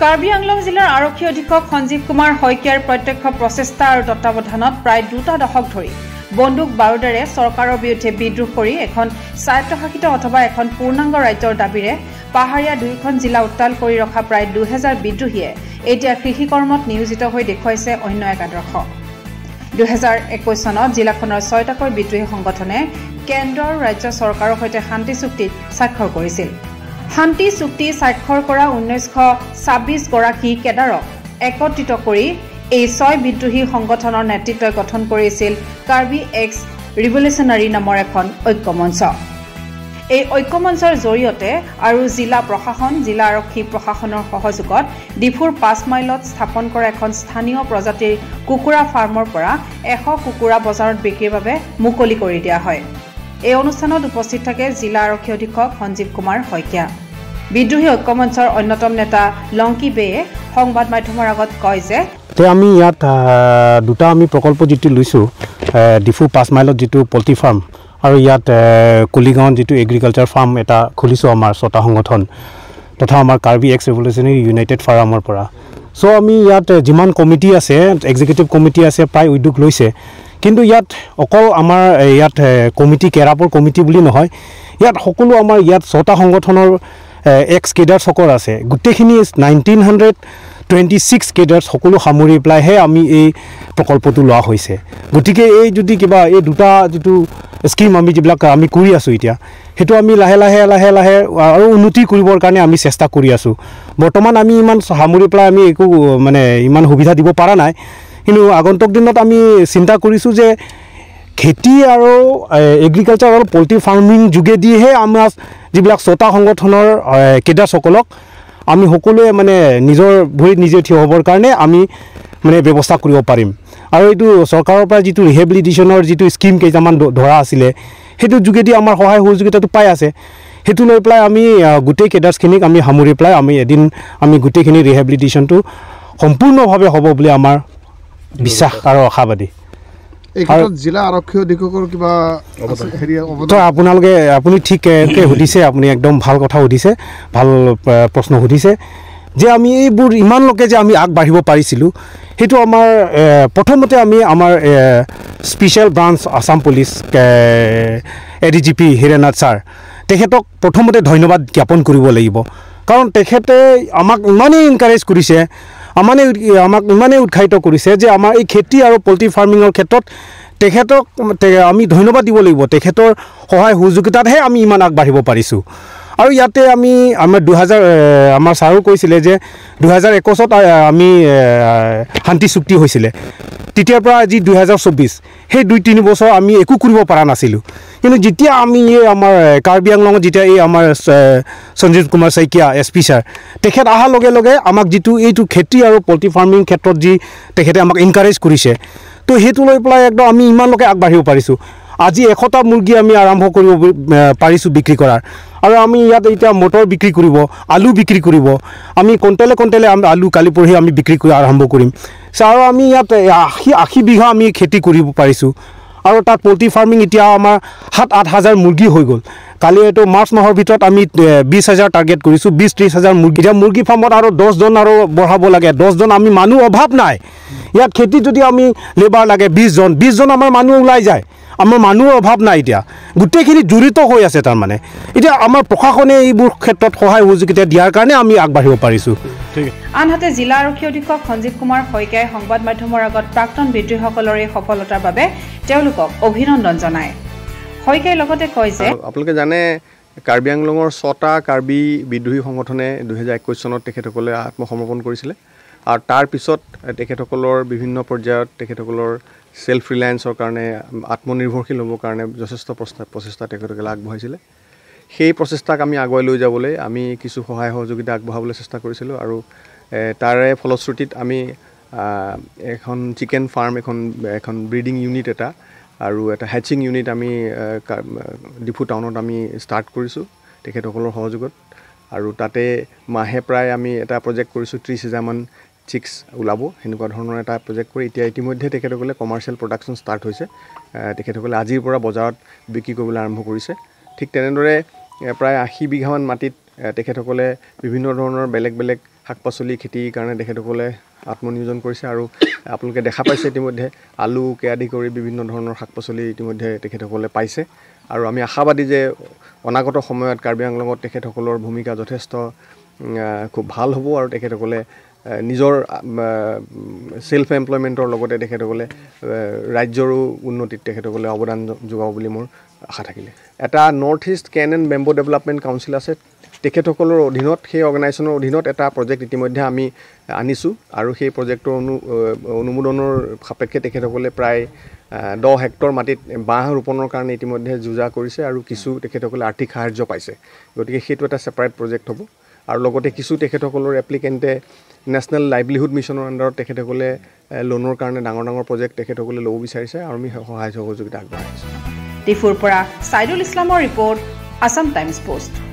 কাৰ্বি আংলং জিলাৰ আৰক্ষী অধীক্ষক সঞ্জীৱ কুমাৰ শইকীয়াৰ প্ৰত্যক্ষ প্ৰচেষ্টা আৰু তত্বাৱধানত প্ৰায় 2 দশক ধৰি বন্দুক বাৰুদেৰে চৰকাৰৰ বিৰুদ্ধে বিদ্ৰোহ কৰি এখন স্বায়ত্তশাসিত অথবা এখন পূৰ্ণাংগ ৰাজ্যৰ দাবীৰে পাহাৰীয়া 2খন জিলা উত্তাল কৰি ৰখা প্ৰায় 2000 বিদ্ৰোহীয়ে এতিয়া কৃষি কৰ্মত নিয়োজিত হৈ দেখুৱাইছে অন্য এক আদৰ্শ 2021 চনত জিলাখনৰ 6টাকৈ বিদ্ৰোহী সংগঠনে কেন্দ্ৰ আৰু ৰাজ্য চৰকাৰৰ সৈতে শান্তি চুক্তিত স্বাক্ষৰ কৰিছিল শান্তি চুক্তি স্বাক্ষৰ কৰা 1926 গৰাকী কেডাৰক একত্ৰিত কৰি এই 6 বিদ্ৰোহী সংগঠনৰ নেতৃত্বই গঠন কৰিছিল কাৰ্বি এক্স ৰিভলিউচনাৰী নামৰ এখন ঐক্যমঞ্চ এই ঐক্যমঞ্চৰ জৰিয়তে আৰু জিলা প্ৰশাসন জিলা আৰক্ষী প্ৰশাসনৰ সহযোগত ডিফুৰ 5 মাইলত স্থাপন কৰা এখন স্থানীয় প্ৰজাতিৰ কুকুৰা ফাৰ্মৰ পৰা 100 কুকুৰা বজাৰত বিক্ৰীৰ বাবে মুকলি কৰি দিয়া হয় এই অনুষ্ঠানত উপস্থিত থাকে জিলা আৰক্ষী অধীক্ষক সঞ্জীৱ কুমাৰ শইকীয়া বিদ্ৰোহী ঐক্যমঞ্চৰ অন্যতম নেতা লংকি বেয়ে সংবাদ মাধ্যমৰ আগত কয় যে আমি ইয়াত দুটা আমি প্ৰকল্প যেটো লৈছো ডিফু 5 মাইলত যেটো পল্ট্ৰি ফাৰ্ম আৰু ইয়াত কুলিগাঁও যেটো এগ্ৰিকালচাৰ ফাৰ্ম এটা খুলিছো আমাৰ 6টা সংগঠন তথা আমাৰ কাৰ্বি এক্স ৰিভলিউচনাৰী ইউনাইটেড ফাৰ্মৰ পৰা সো আমি ইয়াত যিমান কমিটি আছে এক্সিকিউটিভ কমিটি আছে প্ৰায় উদ্যোগ লৈছে কিন্তু ইয়াত অকল আমাৰ ইয়াত কমিটি কেৰাপৰ কমিটি বুলি নহয় ইয়াত সকলো আমাৰ ইয়াত 6টা সংগঠনৰ এক্স কেডাৰ চকৰ আছে গুটেখিনি 1926 কেডাৰ সকলো সামৰি প্লাইহে আমি এই প্ৰকল্পটো লোৱা হৈছে গতিকে এই যদি কিবা এই দুটা যেটো স্কিম আমি যিবিলাক আমি কৰি আছো এতিয়া হেতু আমি লাহে লাহে আৰু উন্নতি কৰিবৰ কাৰণে আমি চেষ্টা কৰি আছো বৰ্তমান আমি ইমান সামৰি প্লাই আমি একো মানে ইমান সুবিধা দিব পৰা নাই কিন্তু আগন্তুক দিনত আমি চিন্তা কৰিছো যে খেতি আৰু এগ্ৰিকালচাৰ আৰু পল্ট্ৰি ফাৰ্মিং যোগেদিহে আমাৰ যিবিলাক 6টা সংগঠনৰ কেডাৰ সকলক আমি সকলোৱে মানে নিজৰ ভৰিত নিজে থিয় হ'বৰ কাৰণে আমি মানে ব্যৱস্থা কৰিব পাৰিম আৰু এইটো চৰকাৰৰ পৰা যেটো ৰিহেবিলিটেশনৰ যেটো স্কিম কেইটামান ধৰা আছিলে হেতু যোগেদি আমাৰ সহায় সহযোগিতাটো পাই আছে হেতু লৈ প্লাই আমি গুটেই কেডাৰখিনিক আমি সামৰি প্লাই আমি এদিন আমি গুটেইখিনি ৰিহেবিলিটেশনটো সম্পূৰ্ণভাৱে হ'ব বুলি আমাৰ বিশ্বাস আৰু আশাবাদী এই ক্ষেত্ৰত জিলা আৰক্ষী অধীক্ষকৰ কিবা হেৰি তো আপোনালোকে আপুনি ঠিককে সুধিছে আপুনি একদম ভাল কথা সুধিছে ভাল প্ৰশ্ন সুধিছে যে আমি এইবোৰ ইমান লোকে যে আমি আগবাঢ়িব পাৰিছিলো হেতু আমাৰ প্ৰথমতে আমি আমাৰ special branch Assam police ADGP Hirenath sir তেখেতক প্ৰথমতে ধন্যবাদ জ্ঞাপন কৰিব লাগিব কাৰণ তেখেতে আমাক ইমানেই এনকাৰেজ কৰিছে আমাক ইমানেই উৎসাহিত কৰিছে যে আমাৰ এই খেতি আৰু পল্ট্ৰি ফাৰ্মিঙৰ ক্ষেত্ৰত তেখেতক আমি ধন্যবাদ দিব লাগিব তেখেতৰ সহায় সহযোগিতাতহে আমি ইমান আগবাঢ়িব পাৰিছো আৰু ইয়াতে আমি আমাৰ 2000 আমাৰ ছাৰো কৈছিলে যে 2021ত আমি শান্তি চুক্তি হৈছিলে তেতিয়াৰ পৰা আজি 2024 সেই 2-3 বছৰ আমি একো কৰিব পৰা নাছিলো কিন্তু যেতিয়া আমি আমাৰ কাৰ্বি আংলঙত যেতিয়া এই আমাৰ সঞ্জীৱ কুমাৰ শইকীয়া এছপি ছাৰ তেখেত আহাৰ লগে লগে আমাক যেটো এইটো খেতি আৰু পল্ট্ৰি ফাৰ্মিং ক্ষেত্ৰত যি তেখেতে আমাক এনকাৰেজ কৰিছে তো হেতু লৈ প্লাই একদম আমি ইমান লোকে আগবাঢ়িব পাৰিছো আজি 100টা মুৰ্গী আমি আৰম্ভ কৰিব পাৰিছো বিক্ৰী কৰাৰ আৰু আমি ইয়াত এতিয়া মটৰ বিক্ৰী কৰিব আলু বিক্ৰী কৰিব আমি কণ্টেলে আলু কালি পৰহি আমি বিক্ৰী কৰি আৰম্ভ কৰিম আৰু আমি ইয়াত 80 বিঘা আমি খেতি কৰিব পাৰিছো আৰু তাত পল্ট্ৰি ফাৰ্মিং এতিয়া আমাৰ 7-8 হাজাৰ মুৰ্গী হৈ গ'ল কালি এটো মাৰ্চ মাহৰ ভিতৰত আমি 20000 টাৰ্গেট কৰিছো 20-30 হাজাৰ মুৰ্গী এতিয়া মুৰ্গী ফাৰ্মত আৰু 10 জন আৰু বঢ়াব লাগে 10 জন আমি মানুহ অভাৱ নাই ইয়াত খেতি যদি আমি লেবাৰ লাগে 20 জন আমাৰ মানুহ ওলাই যায় আমাৰ মানুহৰ অভাৱ নাই এতিয়া গুটেইখিনি জড়িত হৈ আছে তাৰ মানে এতিয়া আমাৰ প্ৰশাসনে এইবোৰ ক্ষেত্ৰত সহায় সহযোগিতা দিয়াৰ কাৰণে আমি আগবাঢ়িব পাৰিছো ঠিক আনহাতে জিলা আৰক্ষী অধীক্ষক সঞ্জীৱ কুমাৰ শইকীয়াই সংবাদ মাধ্যমৰ আগত প্ৰাক্তন বিদ্ৰোহীসকলৰ এই সফলতাৰ বাবে তেওঁলোকক অভিনন্দন জনায় শইকীয়াই লগতে কয় যে আপোনালোকে জানে কাৰ্বি আংলঙৰ 6টা কাৰ্বি বিদ্ৰোহী সংগঠনে 2021 চনত তেখেতসকলে আত্মসমৰ্পণ কৰিছিলে আৰু তাৰ পিছত তেখেতসকলৰ বিভিন্ন পৰ্যায়ত তেখেতসকলৰ সেলফ ৰিলায়েন্সৰ কাৰণে আত্মনিৰ্ভৰশীল হ'বৰ কাৰণে যথেষ্ট প্ৰচেষ্টা তেখেতসকলে আগবঢ়াইছিলে সেই প্ৰচেষ্টাক আমি আগুৱাই লৈ যাবলৈ আমি কিছু সহায় সহযোগিতা আগবঢ়াবলৈ চেষ্টা কৰিছিলোঁ আৰু তাৰে ফলশ্ৰুতিত আমি এখন চিকেন ফাৰ্ম এখন ব্ৰিডিং ইউনিট এটা আৰু এটা হেচিং ইউনিট আমি ডিফু টাউনত আমি ষ্টাৰ্ট কৰিছোঁ তেখেতসকলৰ সহযোগত আৰু তাতে মাহে প্ৰায় আমি এটা প্ৰজেক্ট কৰিছোঁ 30,000 মান চিক্স ওলাব হেনেকুৱা ধৰণৰ এটা প্ৰজেক্ট কৰি এতিয়া ইতিমধ্যে তেখেতসকলে কমাৰ্চিয়েল প্ৰডাকশ্যন ষ্টাৰ্ট হৈছে তেখেতসকলে আজিৰ পৰা বজাৰত বিক্ৰী কৰিবলৈ আৰম্ভ কৰিছে ঠিক তেনেদৰে প্ৰায় 80 বিঘামান মাটিত তেখেতসকলে বিভিন্ন ধৰণৰ বেলেগ বেলেগ শাক পাচলি খেতিৰ কাৰণে তেখেতসকলে আত্মনিয়োজন কৰিছে আৰু আপোনালোকে দেখা পাইছে ইতিমধ্যে আলুকে আদি কৰি বিভিন্ন ধৰণৰ শাক পাচলি ইতিমধ্যে তেখেতসকলে পাইছে আৰু আমি আশাবাদী যে অনাগত সময়ত কাৰ্বি আংলঙত তেখেতসকলৰ ভূমিকা যথেষ্ট খুব ভাল হ'ব আৰু তেখেতসকলে নিজৰ সেলফ এমপ্লয়মেণ্টৰ লগতে তেখেতসকলে ৰাজ্যৰো উন্নতিত তেখেতসকলে অৱদান যোগাব বুলি মোৰ আশা থাকিলে এটা north east can and bamboo development council আছে তেখেতসকলৰ অধীনত সেই অৰ্গেনাইজেশ্যনৰ অধীনত এটা প্ৰজেক্ট ইতিমধ্যে আমি আনিছোঁ আৰু সেই প্ৰজেক্টৰ অনুমোদনৰ সাপেক্ষে তেখেতসকলে প্ৰায় 10 হেক্টৰ মাটিত বাঁহ ৰোপণৰ কাৰণে ইতিমধ্যে যোজা কৰিছে আৰু কিছু তেখেতসকলে আৰ্থিক সাহায্য পাইছে গতিকে সেইটো এটা ছেপাৰেট প্ৰজেক্ট হ'ব আৰু লগতে কিছু তেখেতসকলৰ এপ্লিকেণ্টে নেশ্যনেল লাইভলিহুড মিছনৰ আণ্ডাৰত তেখেতসকলে লোনৰ কাৰণে ডাঙৰ প্ৰজেক্ট তেখেতসকলে ল'ব বিচাৰিছে আৰু আমি সহায় সহযোগিতা আগবঢ়াইছোঁ ডিফুৰ পৰা সাইদুল ইছলামৰ ৰিপৰ্ট আছাম টাইমছ পোষ্ট